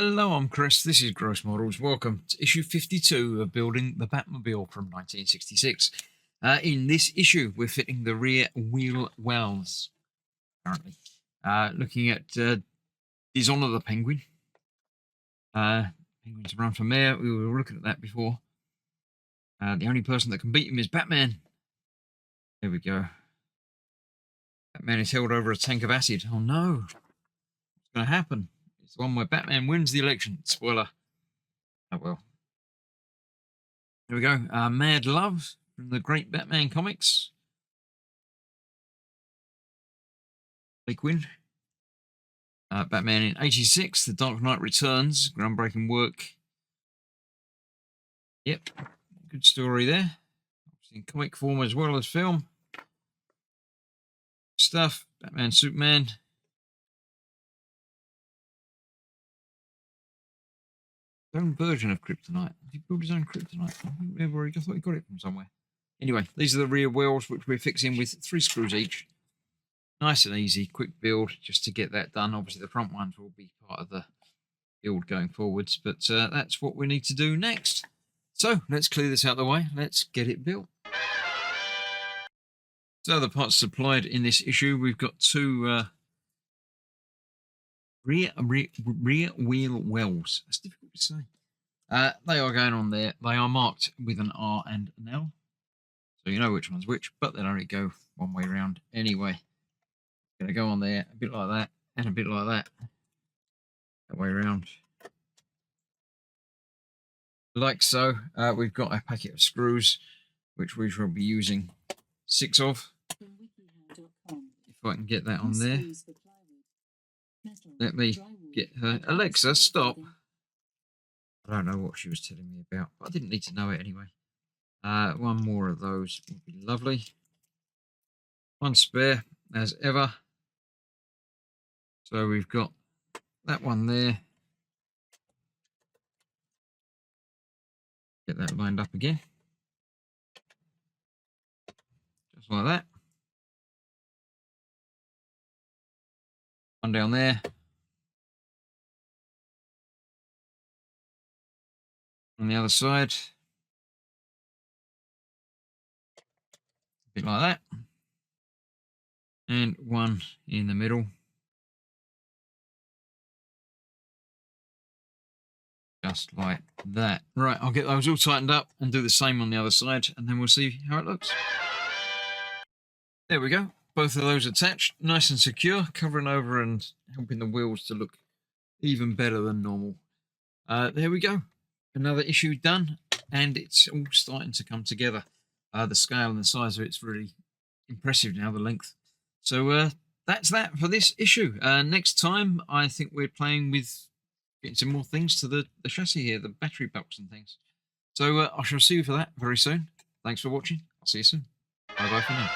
Hello, I'm Chris. This is Gross Models. Welcome to issue 52 of Building the Batmobile from 1966. In this issue, we're fitting the rear wheel wells, currently. Looking at Dishonour the Penguin. Penguin's run for mayor. We were looking at that before. The only person that can beat him is Batman. There we go. Batman is held over a tank of acid. Oh no. What's going to happen? It's the one where Batman wins the election. Spoiler. Oh well. There we go. Mad Love from the great Batman comics. Lee Quinn. Batman in 86. The Dark Knight Returns. Groundbreaking work. Yep. Good story there. In comic form as well as film. Stuff. Batman, Superman. His own version of kryptonite. Did he build his own kryptonite? I thought he got it from somewhere. Anyway, these are the rear wheels which we're fixing with 3 screws each. Nice and easy, quick build just to get that done. Obviously, the front ones will be part of the build going forwards, but that's what we need to do next. So let's clear this out of the way. Let's get it built. So the parts supplied in this issue, we've got 2 rear wheel wells. That's difficult to say. They are going on there. They are marked with an R and an L, so you know which one's which, but they'll only go one way round anyway. Going to go on there a bit like that and a bit like that. That way round. Like so. We've got a packet of screws, which we shall be using 6 of. If I can get that on there. Let me get her. Alexa, stop. I don't know what she was telling me about, but I didn't need to know it anyway. 1 more of those would be lovely. 1 spare, as ever. So we've got that one there. Get that lined up again. Just like that. 1 down there. On the other side. A bit like that. And 1 in the middle. Just like that. Right, I'll get those all tightened up and do the same on the other side, and then we'll see how it looks. There we go. Both of those attached, nice and secure, covering over and helping the wheels to look even better than normal. There we go. Another issue done, and it's all starting to come together. The scale and the size of it's really impressive now, the length. So that's that for this issue. Next time, I think we're playing with getting some more things to the chassis here, the battery box and things. So I shall see you for that very soon. Thanks for watching. I'll see you soon. Bye-bye for now.